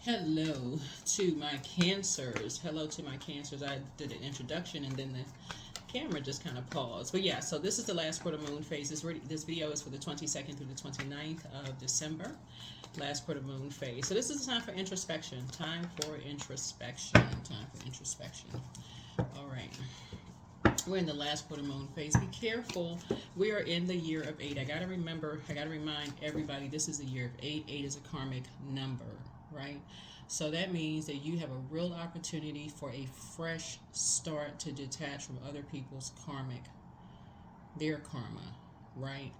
Hello to my cancers. Hello to my cancers. I did an introduction and then the camera just kind of paused. But yeah, so this is the last quarter moon phase. This video is for the 22nd through the 29th of December. Last quarter moon phase. So this is time for introspection. Time for introspection. Time for introspection. All right. We're in the last quarter moon phase. Be careful. We are in the year of 8. I got to remind everybody this is the year of 8. 8 is a karmic number, right? So that means that you have a real opportunity for a fresh start to detach from other people's their karma, right?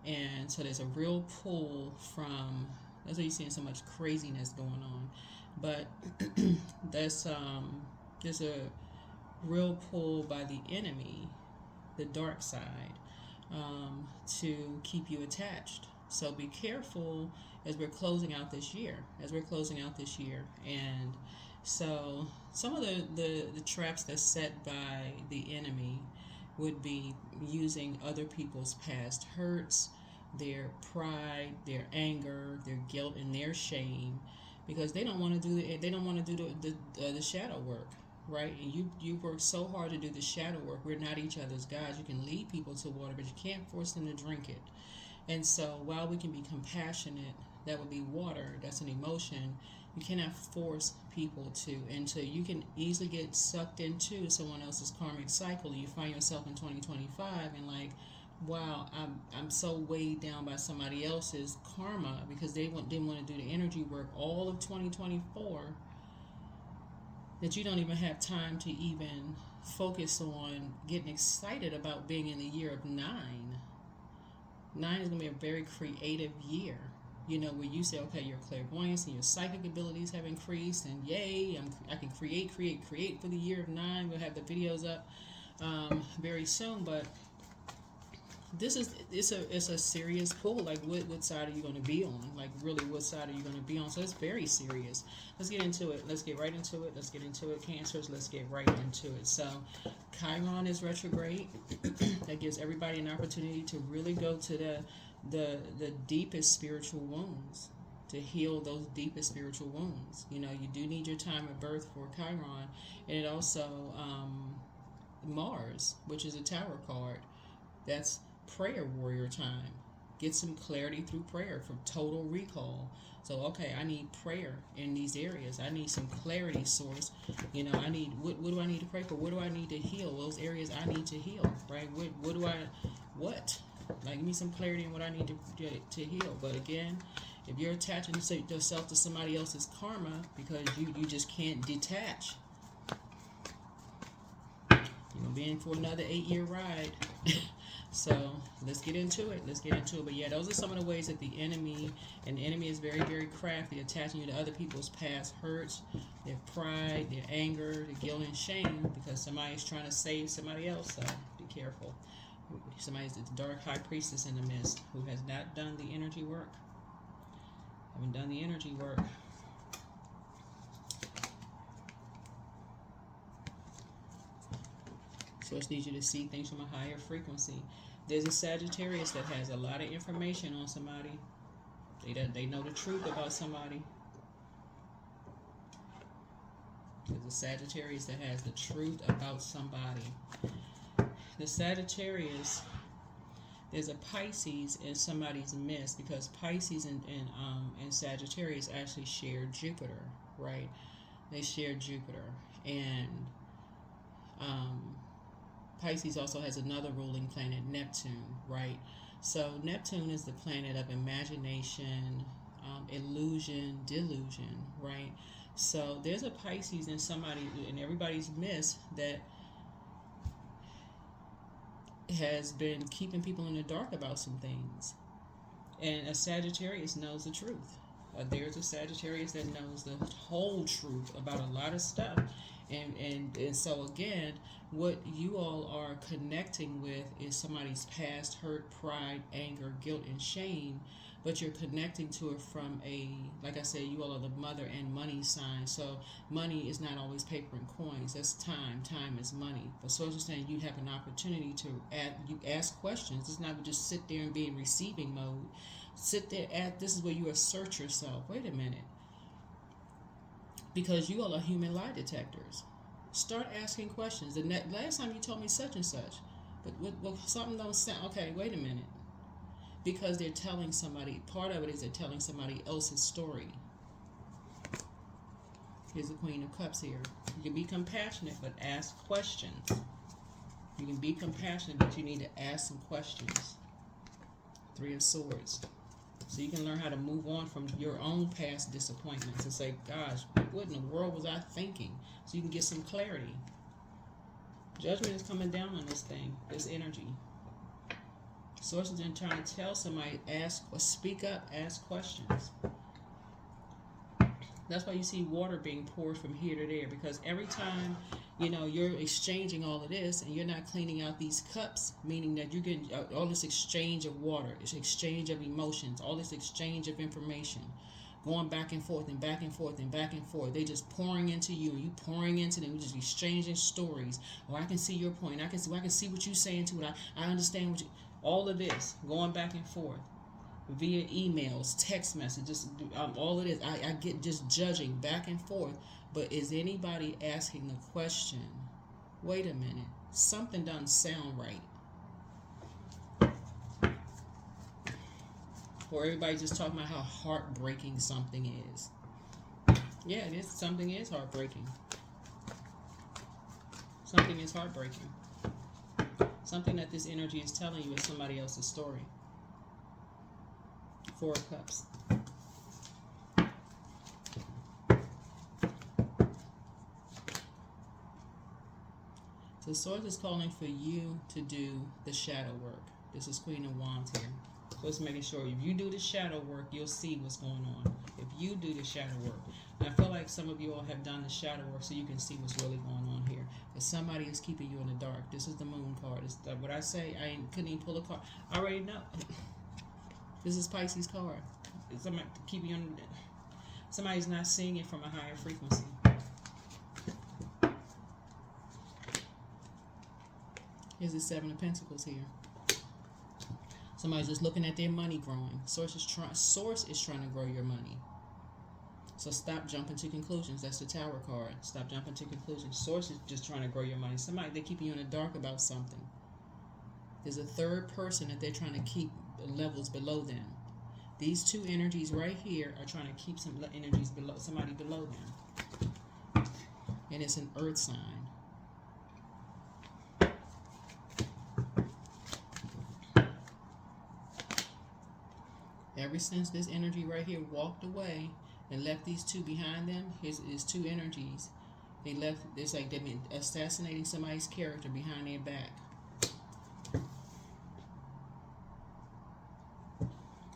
And so there's a real pull from, that's why you're seeing so much craziness going on. But there's a real pull by the enemy, the dark side, to keep you attached. So be careful as we're closing out this year. And so some of the traps that's set by the enemy would be using other people's past hurts, their pride, their anger, their guilt, and their shame, because they don't want to do the shadow work, right? And you work so hard to do the shadow work. We're not each other's gods. You can lead people to water, but you can't force them to drink it. And so while we can be compassionate, that would be water, that's an emotion, you cannot force people to. And so you can easily get sucked into someone else's karmic cycle. You find yourself in 2025 and like, wow, I'm so weighed down by somebody else's karma because they didn't want to do the energy work all of 2024, that you don't even have time to even focus on getting excited about being in the year of 9. 9 is going to be a very creative year, where you say, okay, your clairvoyance and your psychic abilities have increased, and yay, I can create for the year of 9. We'll have the videos up very soon, but it's a serious pull. Like, what side are you going to be on? Like, really, what side are you going to be on? So it's very serious. Let's get into it. Let's get right into it. Cancers. Let's get right into it. So Chiron is retrograde. That gives everybody an opportunity to really go to the deepest spiritual wounds, to heal those deepest spiritual wounds. You do need your time of birth for Chiron, and it also Mars, which is a Tower card. That's prayer warrior time. Get some clarity through prayer for total recall. So, okay, I need prayer in these areas. I need some clarity source. I need, what do I need to pray for? What do I need to heal? Those areas I need to heal, right? Like, give me some clarity in what I need to heal. But again, if you're attaching yourself to somebody else's karma because you just can't detach, being for another 8-year ride. So let's get into it. But yeah, those are some of the ways that the enemy is very, very crafty, attaching you to other people's past hurts, their pride, their anger, their guilt and shame, because somebody's trying to save somebody else. So be careful. Somebody's the dark high priestess in the midst who has not done the energy work. Haven't done the energy work. Source needs you to see things from a higher frequency. There's a Sagittarius that has a lot of information on somebody. They know the truth about somebody. There's a Sagittarius that has the truth about somebody. The Sagittarius, there's a Pisces in somebody's midst, because Pisces and Sagittarius actually share Jupiter, right? They share Jupiter. And Pisces also has another ruling planet, Neptune, right? So Neptune is the planet of imagination, illusion, delusion, right? So there's a Pisces in somebody, in everybody's midst, that has been keeping people in the dark about some things. And a Sagittarius knows the truth. There's a Sagittarius that knows the whole truth about a lot of stuff. And so again, what you all are connecting with is somebody's past hurt, pride, anger, guilt, and shame, but you're connecting to it from like I said, you all are the mother and money sign. So money is not always paper and coins. That's time. Time is money. But so as saying, you have an opportunity to ask questions. It's not just sit there and be in receiving mode. Sit there, this is where you assert yourself. Wait a minute. because you all are human lie detectors. Start asking questions. The last time you told me such and such, but something don't sound okay. Wait a minute, because they're telling somebody. Part of it is they're telling somebody else's story. Here's the Queen of Cups here. You can be compassionate, but ask questions. You can be compassionate, but you need to ask some questions. Three of Swords. So you can learn how to move on from your own past disappointments and say, gosh, what in the world was I thinking? So you can get some clarity. Judgment is coming down on this thing, this energy. Sources are trying to tell somebody, ask or speak up, ask questions. That's why you see water being poured from here to there, because every time, you're exchanging all of this and you're not cleaning out these cups, meaning that you're getting all this exchange of water, this exchange of emotions, all this exchange of information, going back and forth and back and forth and back and forth. They just pouring into you and you pouring into them. You just exchanging stories. Oh, I can see your point. I can see what you're saying to it. I understand what you. All of this going back and forth via emails, text messages, all of this. I get just judging back and forth. But is anybody asking the question, wait a minute, something doesn't sound right? Or everybody just talking about how heartbreaking something is. Yeah, something is heartbreaking. Something is heartbreaking. Something that this energy is telling you is somebody else's story. Four of Cups. So Source is calling for you to do the shadow work. This is Queen of Wands here. So it's making sure if you do the shadow work, you'll see what's going on. If you do the shadow work. And I feel like some of you all have done the shadow work so you can see what's really going on here. But somebody is keeping you in the dark. This is the Moon card. It's what I say, couldn't even pull a card. I already know. This is Pisces card. Somebody keeping you in. Somebody's not seeing it from a higher frequency. Here's the Seven of Pentacles here. Somebody's just looking at their money growing. Source is trying to grow your money. So stop jumping to conclusions. That's the Tower card. Stop jumping to conclusions. Source is just trying to grow your money. They're keeping you in the dark about something. There's a third person that they're trying to keep levels below them. These two energies right here are trying to keep some energies below somebody below them. And it's an earth sign. Ever since this energy right here walked away and left these two behind them, his two energies, they left. It's like they've been assassinating somebody's character behind their back.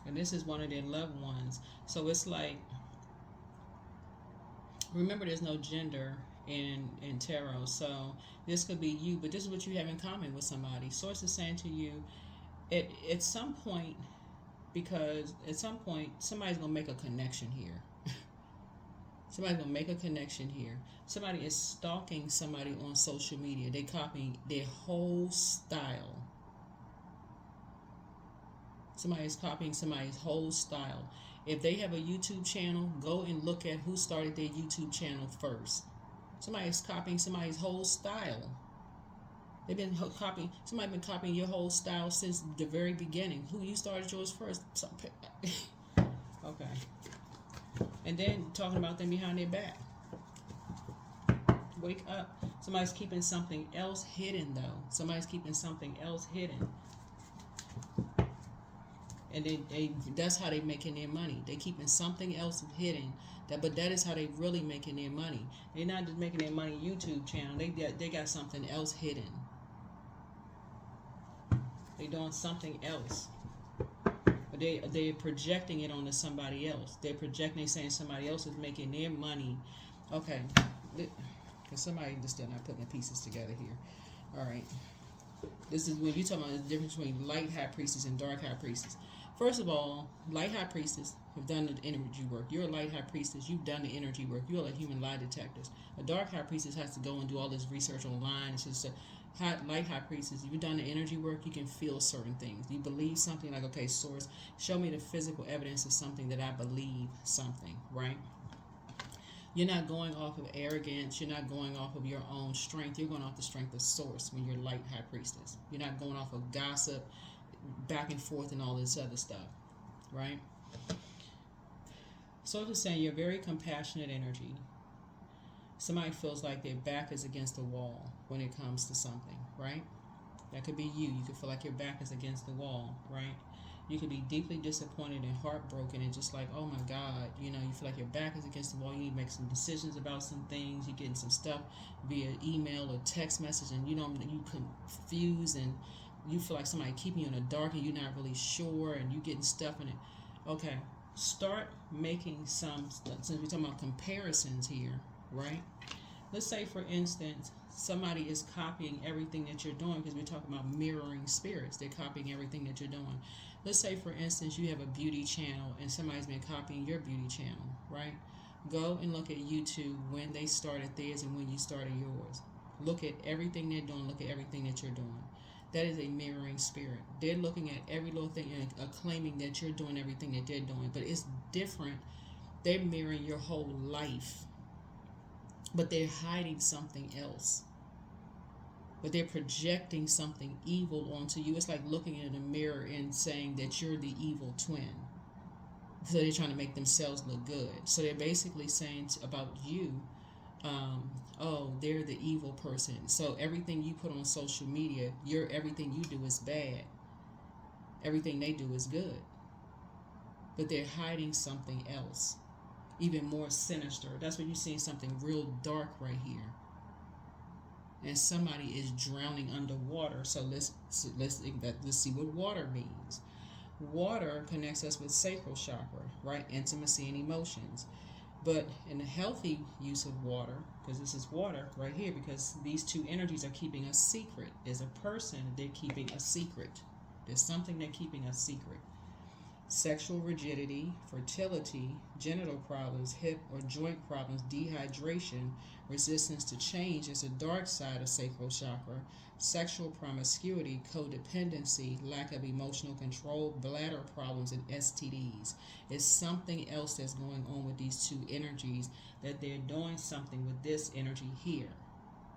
And this is one of their loved ones. So it's like, remember, there's no gender in tarot. So this could be you, but this is what you have in common with somebody. Source is saying to you, at some point, because at some point somebody's gonna make a connection here. Somebody's gonna make a connection here. Somebody is stalking somebody on social media. They copying their whole style. Somebody is copying somebody's whole style. If they have a YouTube channel, go and look at who started their YouTube channel first. Somebody is copying somebody's whole style. Somebody been copying your whole style since the very beginning. Who you started yours first? Okay. And then talking about them behind their back. Wake up. Somebody's keeping something else hidden, though. Somebody's keeping something else hidden. And that's how they making their money. They keeping something else hidden. But that is how they really making their money. They're not just making their money YouTube channel. They got something else hidden. They're doing something else. But they're projecting it onto somebody else. They're saying somebody else is making their money. Okay. Because somebody just still not putting the pieces together here. All right. This is when you talk about the difference between light high priestess and dark high priestess. First of all, light high priestess have done the energy work. You're a light high priestess. You've done the energy work. You're like human lie detectors. A dark high priestess has to go and do all this research online. It's just light high priestess. You've done the energy work. You can feel certain things. You believe something like, okay, source, show me the physical evidence of something that I believe something, right? You're not going off of arrogance. You're not going off of your own strength. You're going off the strength of source when you're light high priestess. You're not going off of gossip, back and forth, and all this other stuff, right? So I'm just saying, you're very compassionate energy. Somebody feels like their back is against the wall when it comes to something, right? That could be you. You could feel like your back is against the wall, right? You could be deeply disappointed and heartbroken and just like, oh my God, you feel like your back is against the wall. You need to make some decisions about some things. You're getting some stuff via email or text message, and you confused, and you feel like somebody keeping you in the dark and you're not really sure, and you getting stuff in it. Okay, start making some, since we're talking about comparisons here, right? Let's say, for instance, somebody is copying everything that you're doing, because we're talking about mirroring spirits. They're copying everything that you're doing. Let's say, for instance, you have a beauty channel and somebody's been copying your beauty channel, right? Go and look at YouTube when they started theirs and when you started yours. Look at everything they're doing. Look at everything that you're doing. That is a mirroring spirit. They're looking at every little thing and claiming that you're doing everything that they're doing, but it's different. They're mirroring your whole life, but they're hiding something else. But they're projecting something evil onto you. It's like looking in a mirror and saying that you're the evil twin. So they're trying to make themselves look good. So they're basically saying about you, oh, they're the evil person. So everything you put on social media, everything you do is bad. Everything they do is good. But they're hiding something else, even more sinister. That's when you're seeing something real dark right here. And somebody is drowning underwater. So let's see what water means. Water connects us with sacral chakra, right? Intimacy and emotions. But in the healthy use of water, because this is water right here, because these two energies are keeping a secret. There's a person, they're keeping a secret. There's something they're keeping a secret. Sexual rigidity, fertility, genital problems, hip or joint problems, dehydration, resistance to change is the dark side of sacral chakra. Sexual promiscuity, codependency, lack of emotional control, bladder problems, and STDs. It's something else that's going on with these two energies, that they're doing something with this energy here,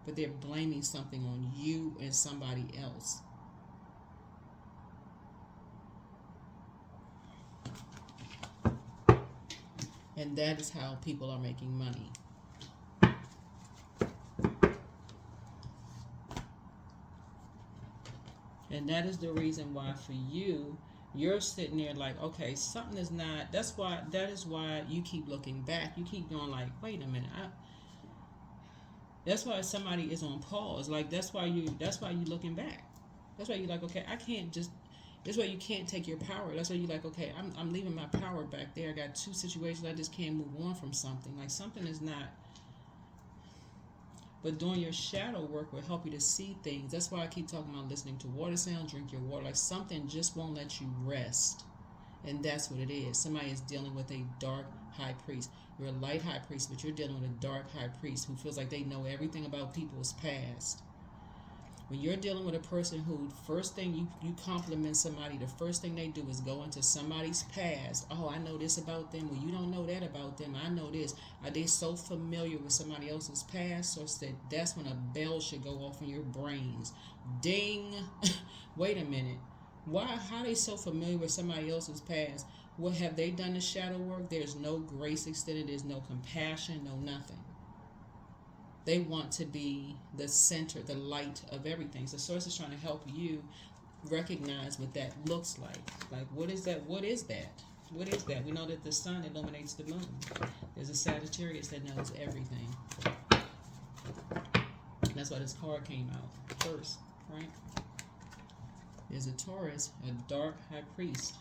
but they're blaming something on you and somebody else. And that is how people are making money. And that is the reason why for you, you're sitting there like, okay, something is not, that is why you keep looking back. You keep going like, wait a minute. That's why somebody is on pause. Like, that's why you looking back. That's why you're like, okay, I can't just, that's why you can't take your power. That's why you're like, okay, I'm leaving my power back there. I got two situations. I just can't move on from something. Like, something is not. But doing your shadow work will help you to see things. That's why I keep talking about listening to water sound, drink your water. Like, something just won't let you rest. And that's what it is. Somebody is dealing with a dark high priest. You're a light high priest, but you're dealing with a dark high priest who feels like they know everything about people's past. When you're dealing with a person who, first thing you compliment somebody, the first thing they do is go into somebody's past. Oh, I know this about them. Well, you don't know that about them. I know this. Are they so familiar with somebody else's past? So that's when a bell should go off in your brains. Ding. Wait a minute. How are they so familiar with somebody else's past? What have they done the shadow work? There's no grace extended. There's no compassion, no nothing. They want to be the center, the light of everything. So Source is trying to help you recognize what that looks like. Like, what is that? What is that? What is that? We know that the sun illuminates the moon. There's a Sagittarius that knows everything. That's why this card came out first, right? There's a Taurus, a dark high priest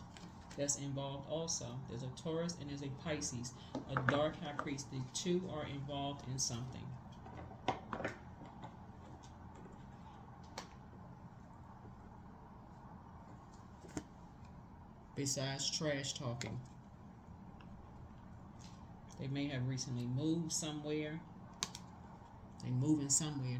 that's involved also. There's a Taurus and there's a Pisces, a dark high priest. The two are involved in something. Besides trash talking. They may have recently moved somewhere. They moving somewhere.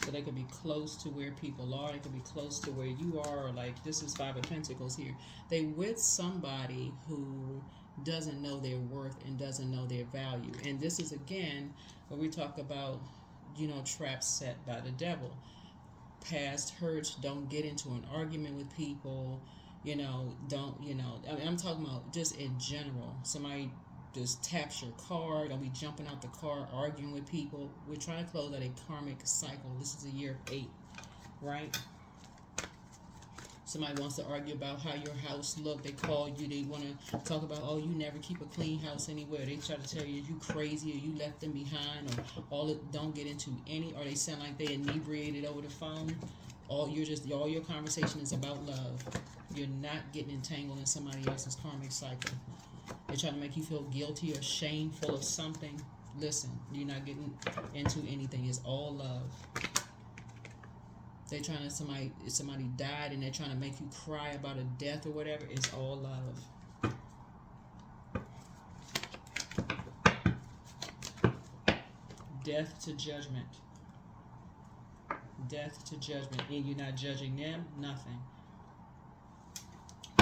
So So they could be close to where people are. They could be close to where you are. Or like this is Five of Pentacles here. They with somebody who doesn't know their worth and doesn't know their value. And this is again where we talk about, you know, traps set by the devil. Past hurts. Don't get into an argument with people. You know, don't, you know, I mean, I'm talking about just in general. Somebody just taps your car. Don't be jumping out the car, arguing with people. We're trying to close out a karmic cycle. This is a year of 8, right? Somebody wants to argue about how your house look. They call you. They want to talk about, oh, you never keep a clean house anywhere. They try to tell you you crazy or you left them behind or all it. Don't get into any. Or they sound like they inebriated over the phone. All your conversation is about love. You're not getting entangled in somebody else's karmic cycle. They're trying to make you feel guilty or shameful of something. Listen, you're not getting into anything. It's all love. They're trying to somebody died and they're trying to make you cry about a death or whatever. It's all love. Death to judgment. Death to judgment. And you're not judging them, nothing.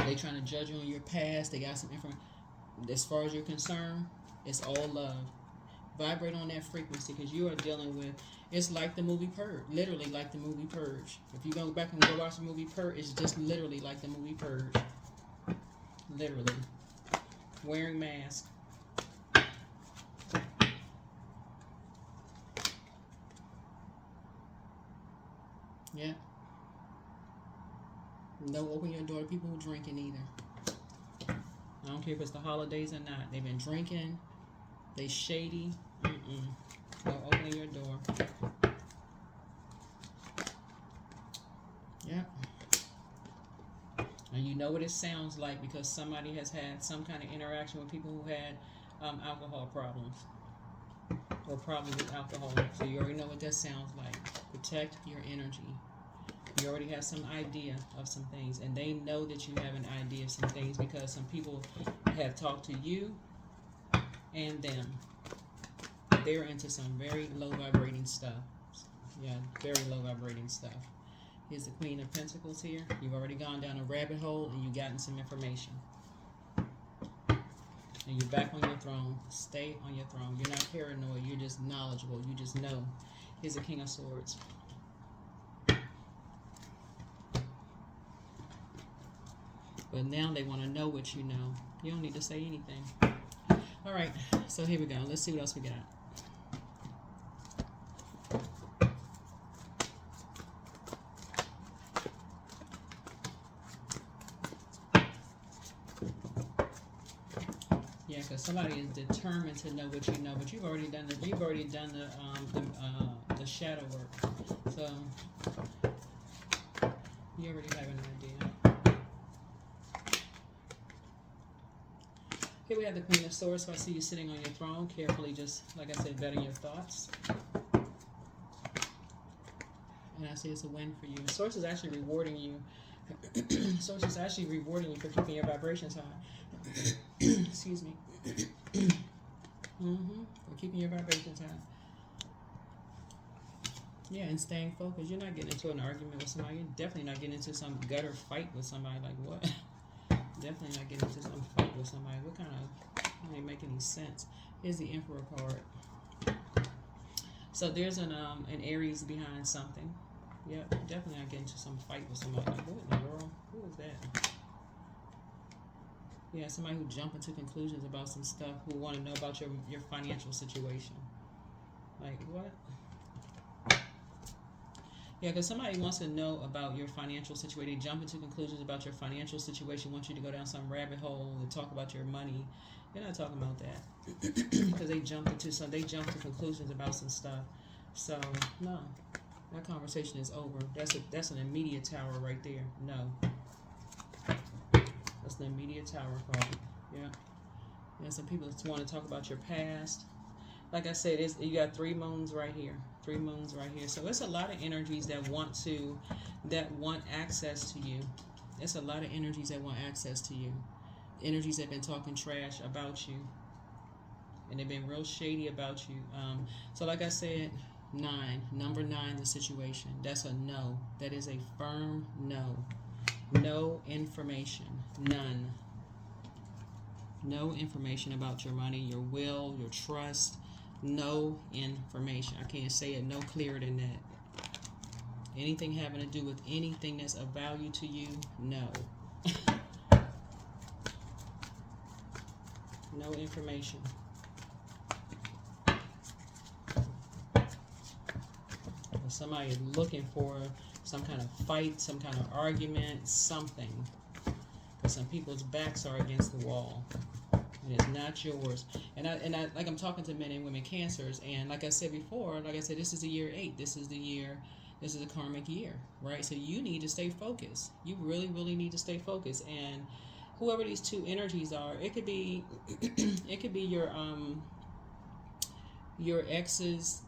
They trying to judge you on your past. They got some information. As far as you're concerned, it's all love. Vibrate on that frequency because you are dealing with, it's like the movie Purge. Literally like the movie Purge. If you go back and go watch the movie Purge, it's just literally like the movie Purge. Literally. Wearing masks. Yeah. No, open your door to people who drinking either. I don't care if it's the holidays or not. They've been drinking. They shady. No opening your door. Yeah. And you know what it sounds like because somebody has had some kind of interaction with people who had alcohol problems. Or problems with alcohol. So you already know what that sounds like. Protect your energy. You already have some idea of some things, and they know that you have an idea of some things because some people have talked to you and them. They're into some very low vibrating stuff. Yeah, very low vibrating stuff. Here's the Queen of Pentacles here. You've already gone down a rabbit hole and you've gotten some information. And you're back on your throne. Stay on your throne. You're not paranoid. You're just knowledgeable. You just know. Here's the King of Swords. But now they want to know what you know. You don't need to say anything. All right. So here we go. Let's see what else we got. Yeah, because somebody is determined to know what you know, but you've already done the shadow work. So you already have an idea. Here we have the Queen of Swords, so I see you sitting on your throne, carefully just, like I said, vetting your thoughts. And I see it's a win for you. Source is actually rewarding you. Source is actually rewarding you for keeping your vibrations high. Excuse me. For keeping your vibrations high. Yeah, and staying focused. You're not getting into an argument with somebody. You're definitely not getting into some gutter fight with somebody. Like what? Definitely not getting into some fight with somebody. What kind of, that don't make any sense. Here's the Emperor card. So there's an Aries behind something. Yep, definitely not getting into some fight with somebody. Like, what in the world? Who is that? Yeah, somebody who jump into conclusions about some stuff, who want to know about your financial situation. Like, what? Yeah, because somebody wants to know about your financial situation. They jump into conclusions about your financial situation, want you to go down some rabbit hole and talk about your money. They're not talking about that. Because they jump to conclusions about some stuff. So, no. That conversation is over. That's an immediate tower right there. No. That's an immediate tower card. Yeah. Yeah, some people just want to talk about your past. Like I said, you got 3 moons right here. 3 moons right here. So it's a lot of energies that want access to you. It's a lot of energies that want access to you. Energies that have been talking trash about you. And they've been real shady about you. So like I said, 9. Number 9, the situation. That's a no. That is a firm no. No information. None. No information about your money, your will, your trust. No information. I can't say it no clearer than that. Anything having to do with anything that's of value to you, no. No information. Somebody is looking for some kind of fight, some kind of argument, something. But some people's backs are against the wall. And it's not yours. And I like I'm talking to men and women cancers, and like I said before, this is the year 8. This is a karmic year, right? So you need to stay focused. You really, really need to stay focused. And whoever these two energies are, it could be it could be your exes,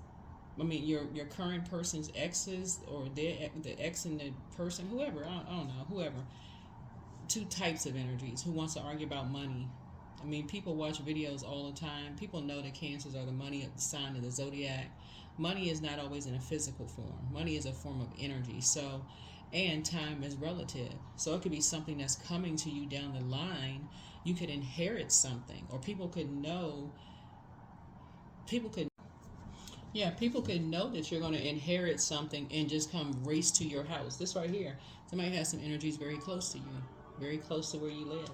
your current person's exes, or the ex and the person, whoever, I don't know, whoever. Two types of energies. Who wants to argue about money? People watch videos all the time. People know that cancers are the money sign of the zodiac. Money is not always in a physical form. Money is a form of energy. So, and time is relative. So it could be something that's coming to you down the line. You could inherit something, or people could know that you're going to inherit something and just come race to your house. This right here, somebody has some energies very close to you, very close to where you live,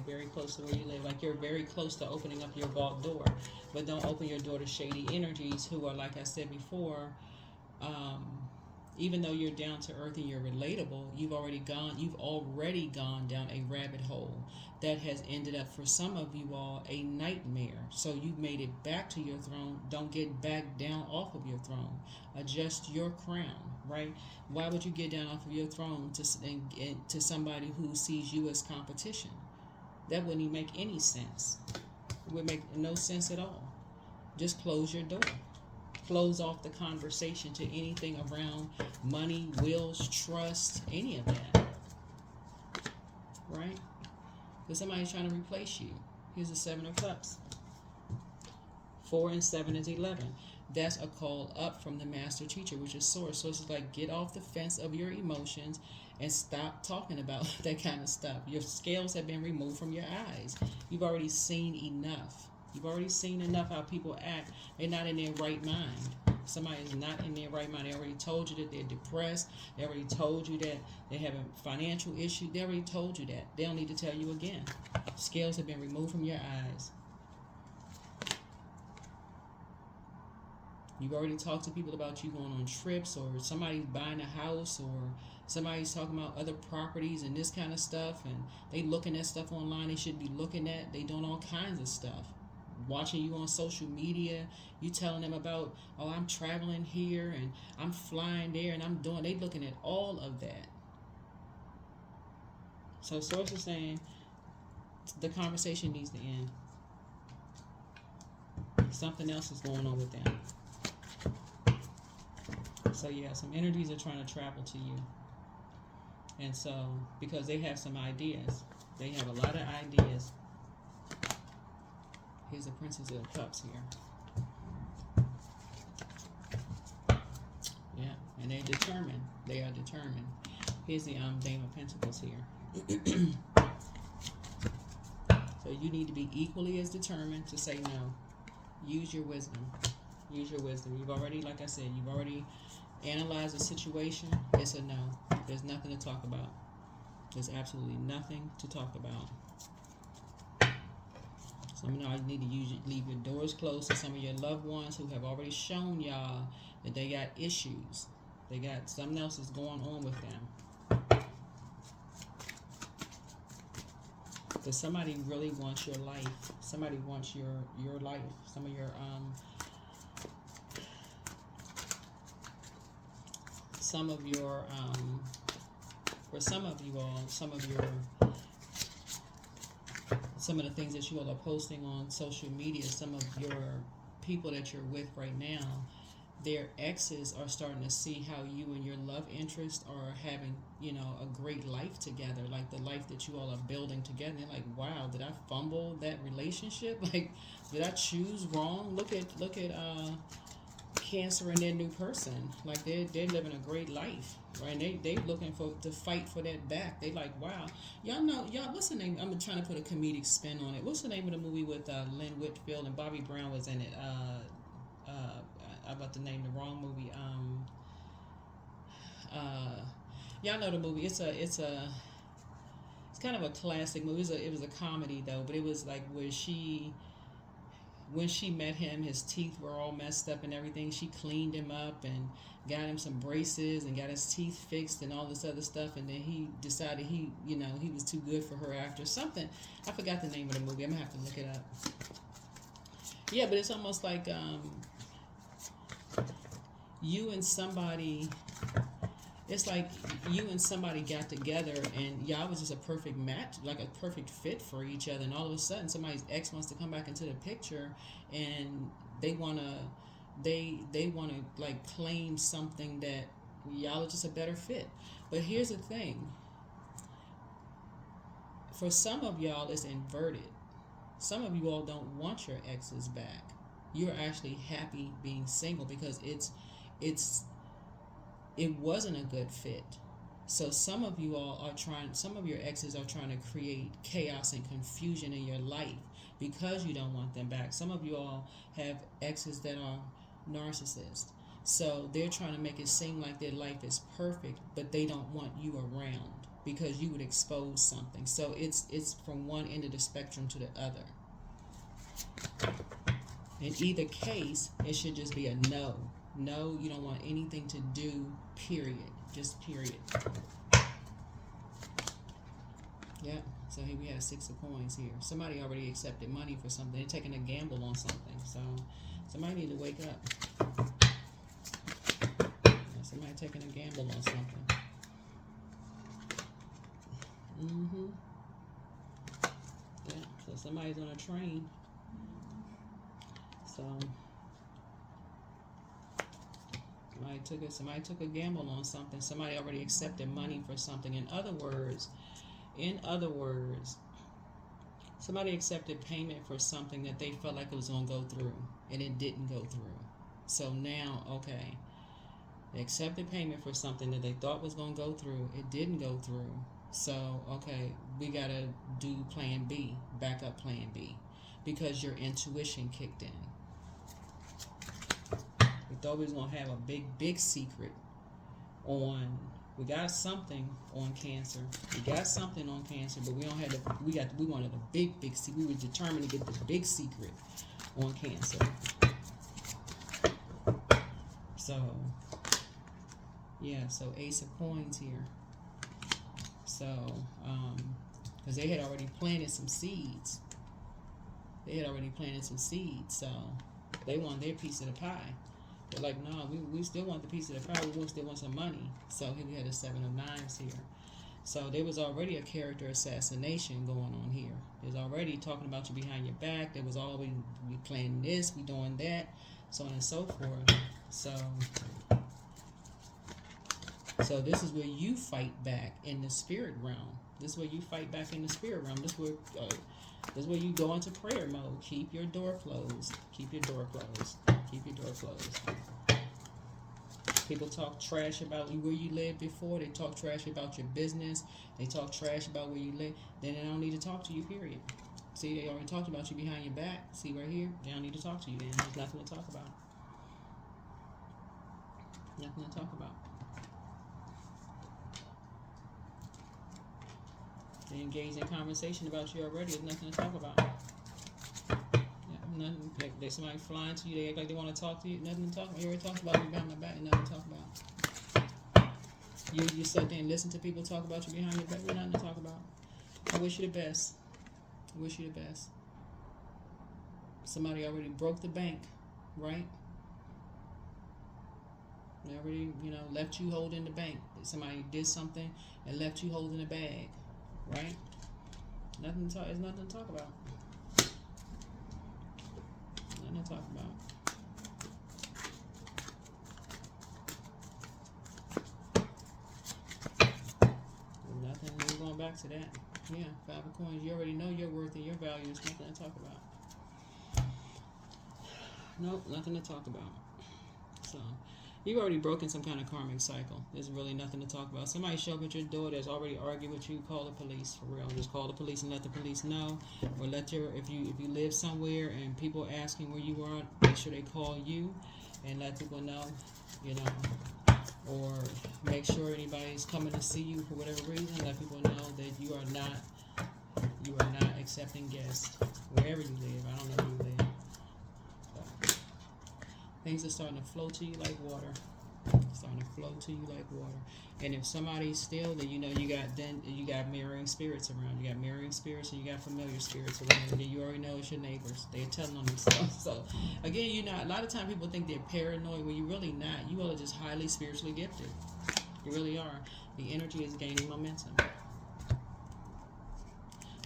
very close to where you live. Like you're very close to opening up your vault door, but don't open your door to shady energies who are, like I said before, even though you're down to earth and you're relatable, you've already gone down a rabbit hole that has ended up, for some of you all, a nightmare. So you've made it back to your throne. Don't get back down off of your throne. Adjust your crown, right? Why would you get down off of your throne to somebody who sees you as competition? That wouldn't even make any sense. It would make no sense at all. Just close your door. Close off the conversation to anything around money, wills, trust, any of that. Right? Because somebody's trying to replace you. Here's the 7 of Cups. 4 and 7 is 11. That's a call up from the master teacher, which is Source. So it's like, get off the fence of your emotions and stop talking about that kind of stuff. Your scales have been removed from your eyes. You've already seen enough. You've already seen enough how people act. They're not in their right mind. Somebody is not in their right mind. They already told you that they're depressed. They already told you that they're having financial issues. They already told you that. They don't need to tell you again. Scales have been removed from your eyes. You've already talked to people about you going on trips, or somebody's buying a house, or somebody's talking about other properties and this kind of stuff, and they looking at stuff online they shouldn't be looking at. They doing all kinds of stuff. Watching you on social media, you telling them about, oh, I'm traveling here and I'm flying there and I'm doing, they looking at all of that. So Source is saying the conversation needs to end. Something else is going on with them. So yeah, some energies are trying to travel to you. And so, because they have some ideas. They have a lot of ideas. Here's the Princess of Cups here. Yeah, and they're determined. They are determined. Here's the Dame of Pentacles here. So you need to be equally as determined to say no. Use your wisdom. Use your wisdom. You've already, like I said, you've already analyzed the situation. It's a no. There's nothing to talk about. There's absolutely nothing to talk about. Some of y'all need to leave your doors closed to some of your loved ones who have already shown y'all that they got issues. They got something else is going on with them. Because somebody really wants your life. Somebody wants your life. Some of your for some of you all, some of the things that you all are posting on social media, some of your people that you're with right now, their exes are starting to see how you and your love interest are having, a great life together, like the life that you all are building together. And they're like, wow, did I fumble that relationship? Like, did I choose wrong? Look at Cancer and their new person. Like they're living a great life, right? And they looking for to fight for that back. They like, wow, y'all. What's the name? I'm trying to put a comedic spin on it. What's the name of the movie with Lynn Whitfield and Bobby Brown was in it? I'm about to name the wrong movie. Y'all know the movie. It's kind of a classic movie. It was a comedy though, but it was like where when she met him, his teeth were all messed up and everything. She cleaned him up and got him some braces and got his teeth fixed and all this other stuff. And then he decided he was too good for her after something. I forgot the name of the movie. I'm gonna have to look it up. Yeah, but it's almost like you and somebody. It's like you and somebody got together and y'all was just a perfect match, like a perfect fit for each other. And all of a sudden, somebody's ex wants to come back into the picture, and they wanna like claim something that y'all are just a better fit. But here's the thing: for some of y'all, it's inverted. Some of you all don't want your exes back. You're actually happy being single because it wasn't a good fit. So some of you all are some of your exes are trying to create chaos and confusion in your life because you don't want them back. Some of you all have exes that are narcissists. So they're trying to make it seem like their life is perfect, but they don't want you around because you would expose something. So it's from one end of the spectrum to the other. In either case, it should just be a no. No, you don't want anything to do, period. Just period. Yeah, so here we have 6 of coins here. Somebody already accepted money for something. They're taking a gamble on something. So somebody need to wake up. Yeah, somebody taking a gamble on something. Yeah, so somebody's on a train. So somebody took a gamble on something. Somebody already accepted money for something. In other words, somebody accepted payment for something that they felt like it was going to go through, and it didn't go through. So now, okay, they accepted payment for something that they thought was going to go through. It didn't go through. So, okay, we got to do plan B, backup plan B, because your intuition kicked in. We thought we was going to have a big secret on, we got something on Cancer. We got something on Cancer, but we don't have we wanted a big secret. We were determined to get the big secret on Cancer. So, yeah, so Ace of Coins here. So, because they had already planted some seeds. So they want their piece of the pie. They're like, no, we still want the piece of the pie. We still want some money. So here we had a 7 of Knives here. So there was already a character assassination going on here. There's already talking about you behind your back. There was always, we planning this, we doing that, so on and so forth. So this is where you fight back in the spirit realm. This is where you fight back in the spirit realm. This is where you go into prayer mode. Keep your door closed. Keep your door closed. Keep your door closed. People talk trash about where you lived before. They talk trash about your business. They talk trash about where you live. Then they don't need to talk to you, period. See, they already talked about you behind your back. See right here? They don't need to talk to you then. There's nothing to talk about. Nothing to talk about. They engage in conversation about you already. There's nothing to talk about. Yeah, nothing. Like somebody flying to you. They act like they want to talk to you. Nothing to talk about. You already talked about me behind my back. Nothing to talk about. You sit there and listen to people talk about you behind your back. There's nothing to talk about. I wish you the best. I wish you the best. Somebody already broke the bank, right? They already, left you holding the bank. Somebody did something and left you holding the bag. Right? Nothing to talk. There's nothing to talk about. Nothing to talk about. Nothing. We're going back to that. Yeah, 5 of Coins. You already know your worth and your value. There's nothing to talk about. Nope, nothing to talk about. So you've already broken some kind of karmic cycle. There's really nothing to talk about. Somebody show up at your door that's already arguing with you, call the police for real. Just call the police and let the police know. Or let your if you live somewhere and people asking where you are, make sure they call you and let people know, you know. Or make sure anybody's coming to see you for whatever reason, let people know that you are not accepting guests wherever you live. I don't know where you live. So, things are starting to flow to you like water. Starting to flow to you like water. And if somebody's still, then you got mirroring spirits around. You got mirroring spirits and you got familiar spirits around. And then you already know it's your neighbors. They're telling on themselves. So again, a lot of times people think they're paranoid when you're really not. You all are just highly spiritually gifted. You really are. The energy is gaining momentum.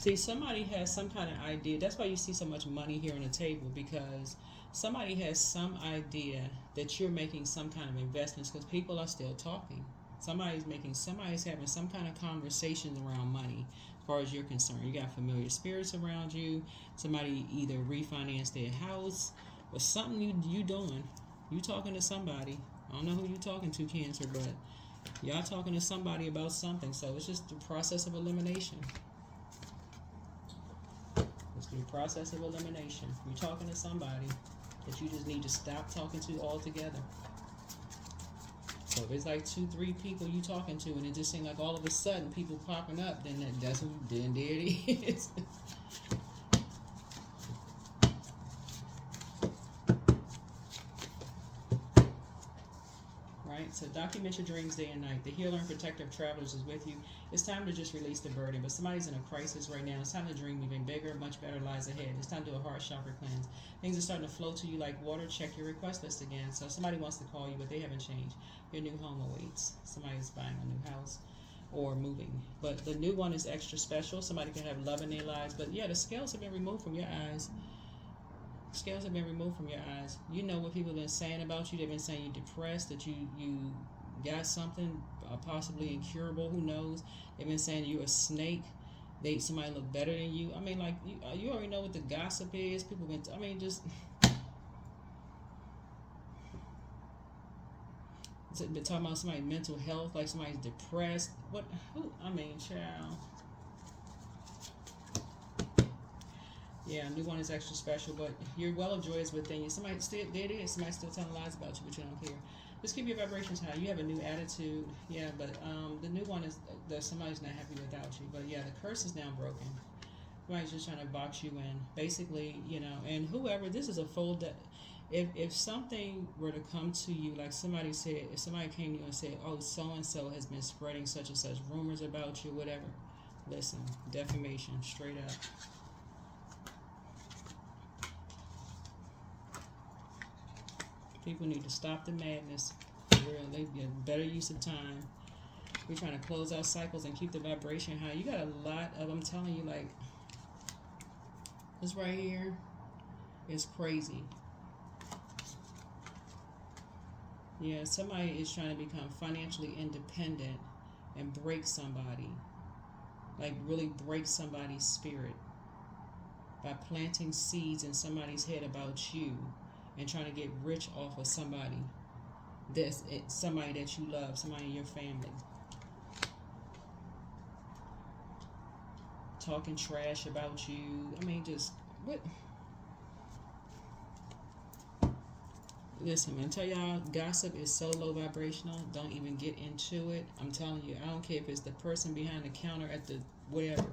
See, somebody has some kind of idea. That's why you see so much money here on the table, because somebody has some idea that you're making some kind of investments, because people are still talking. Somebody's having some kind of conversations around money as far as you're concerned. You got familiar spirits around you. Somebody either refinanced their house or something you doing. You talking to somebody. I don't know who you talking to, Cancer, but y'all talking to somebody about something. So it's just the process of elimination. It's the process of elimination. You're talking to somebody that you just need to stop talking to altogether. So if it's like 2-3 people you talking to, and it just seems like all of a sudden people popping up, then there it is. Right? So document your dreams day and night. The healer and protector of travelers is with you. It's time to just release the burden. But somebody's in a crisis right now. It's time to dream even bigger. Much better lies ahead. It's time to do a heart chakra cleanse. Things are starting to flow to you like water. Check your request list again. So somebody wants to call you, but they haven't changed. Your new home awaits. Somebody's buying a new house or moving. But the new one is extra special. Somebody can have love in their lives. But yeah, the scales have been removed from your eyes. Scales have been removed from your eyes. You know what people have been saying about you. They've been saying you're depressed, that you got something possibly incurable. Who knows? They've been saying you're a snake. Somebody look better than you. I mean, like you already know what the gossip is. People been. Just been talking about somebody's mental health, like somebody's depressed. What? Who? Child. Yeah, new one is extra special, but your well of joy is within you. Somebody still there it is. Somebody still telling lies about you, but you don't care. Just keep your vibrations high. You have a new attitude. Yeah, but the new one is that somebody's not happy without you. But yeah, the curse is now broken. Somebody's just trying to box you in, basically. And whoever, this is a full. If something were to come to you, like somebody said, if somebody came to you and said, "Oh, so and so has been spreading such and such rumors about you," whatever. Listen, defamation, straight up. People need to stop the madness. Really, get better use of time. We're trying to close out cycles and keep the vibration high. You got a lot of, I'm telling you, like, this right here is crazy. Yeah, somebody is trying to become financially independent and break somebody. Like, really break somebody's spirit by planting seeds in somebody's head about you. And trying to get rich off of somebody somebody that you love, somebody in your family. Talking trash about you. Just what? Listen, man, tell y'all, gossip is so low vibrational. Don't even get into it. I'm telling you, I don't care if it's the person behind the counter at the whatever.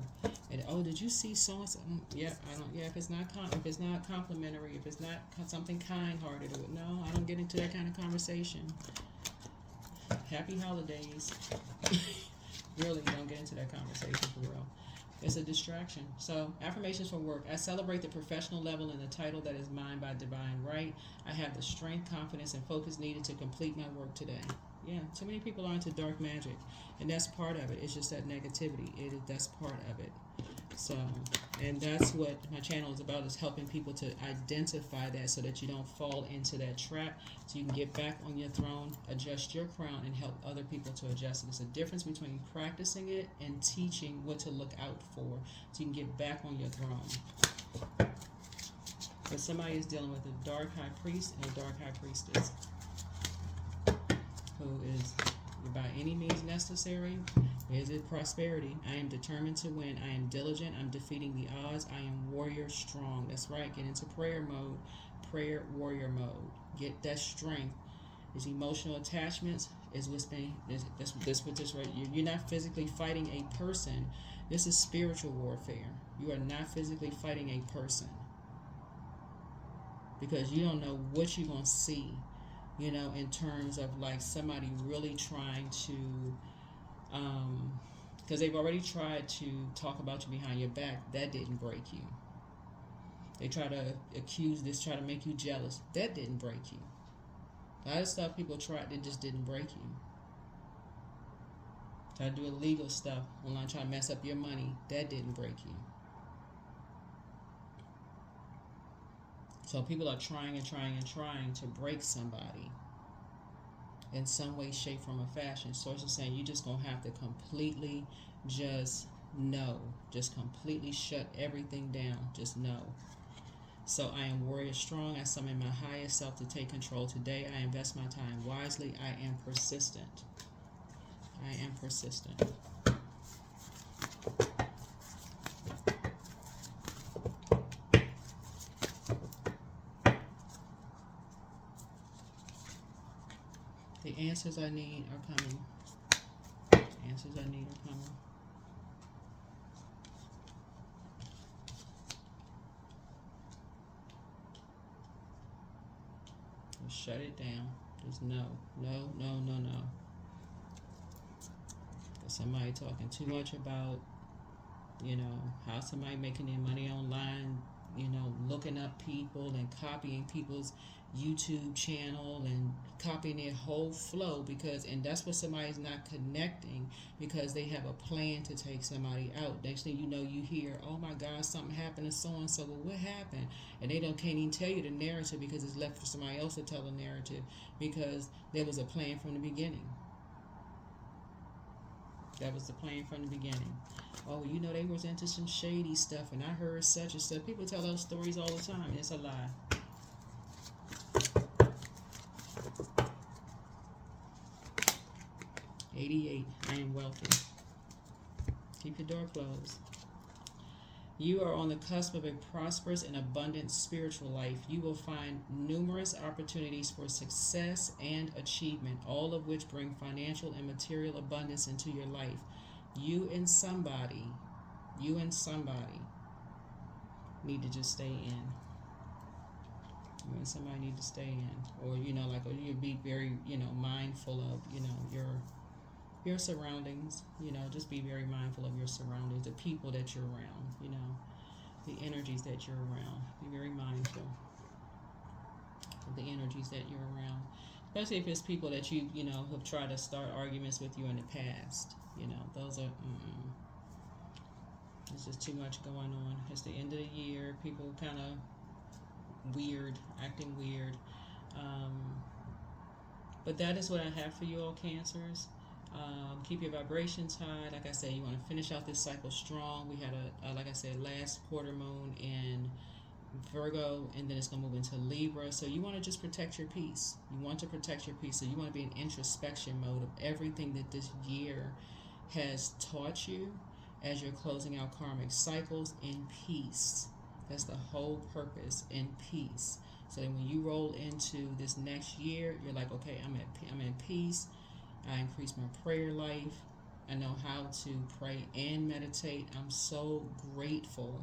And did you see so and so? Yeah, I don't. Yeah, if it's not complimentary, if it's not something kind-hearted, no, I don't get into that kind of conversation. Happy holidays. Really, don't get into that conversation for real. It's a distraction. So, affirmations for work. I celebrate the professional level and the title that is mine by divine right. I have the strength, confidence, and focus needed to complete my work today. Yeah, too many people are into dark magic, and that's part of it. It's just that negativity. That's part of it. So, and that's what my channel is about, is helping people to identify that so that you don't fall into that trap, so you can get back on your throne, adjust your crown, and help other people to adjust it. There's a difference between practicing it and teaching what to look out for, so you can get back on your throne. But somebody is dealing with a dark high priest and a dark high priestess. who is by any means necessary. Is it prosperity? I am determined to win. I am diligent. I'm defeating the odds. I am warrior strong. That's right. Get into prayer mode, prayer warrior mode. Get that strength. Is emotional attachments is what's been that's what this right. You're not physically fighting a person. This is spiritual warfare. You are not physically fighting a person because you don't know what you're gonna see. In terms of like somebody really trying to, because they've already tried to talk about you behind your back. That didn't break you. They try to try to make you jealous. That didn't break you. A lot of stuff people tried that just didn't break you. Try to do illegal stuff online, try to mess up your money. That didn't break you. So people are trying and trying and trying to break somebody in some way, shape, form, or fashion. Source is saying you just gonna have to completely just know. Just completely shut everything down. Just know. So I am warrior strong. I summon my highest self to take control today. I invest my time wisely. I am persistent. I am persistent. The answers I need are coming. The answers I need are coming. Just shut it down. Just no. Somebody talking too much about, how somebody making their money online, looking up people and copying people's YouTube channel and copying their whole flow and that's what somebody's not connecting because they have a plan to take somebody out. Next thing you know, you hear, oh my God, something happened to so and so. Well, what happened? And they can't even tell you the narrative because it's left for somebody else to tell the narrative because there was a plan from the beginning. That was the plan from the beginning. Oh, they was into some shady stuff, and I heard such and such. People tell those stories all the time. It's a lie. '88. I am wealthy. Keep your door closed. You are on the cusp of a prosperous and abundant spiritual life. You will find numerous opportunities for success and achievement, all of which bring financial and material abundance into your life. You and somebody need to just stay in. You and somebody need to stay in. Or, you be very, mindful of, your surroundings. Just be very mindful of your surroundings, the people that you're around, the energies that you're around. Be very mindful of the energies that you're around, especially if it's people that you have tried to start arguments with you in the past. Those are it's just too much going on. It's the end of the year. People kind of weird, acting weird. But that is what I have for you all, Cancers. Keep your vibrations high. Like I said, you want to finish out this cycle strong. We had like I said, last quarter moon in Virgo, and then it's going to move into Libra. So you want to just protect your peace. You want to protect your peace. So you want to be in introspection mode of everything that this year has taught you as you're closing out karmic cycles in peace. That's the whole purpose, in peace. So that when you roll into this next year, you're like, okay, I'm in peace. I increase my prayer life. I know how to pray and meditate. I'm so grateful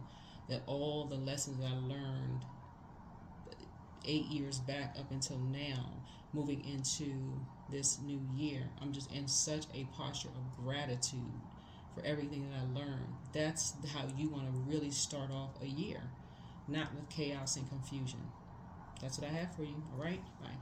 that all the lessons I learned 8 years back up until now, moving into this new year, I'm just in such a posture of gratitude for everything that I learned. That's how you want to really start off a year, not with chaos and confusion. That's what I have for you. All right? Bye.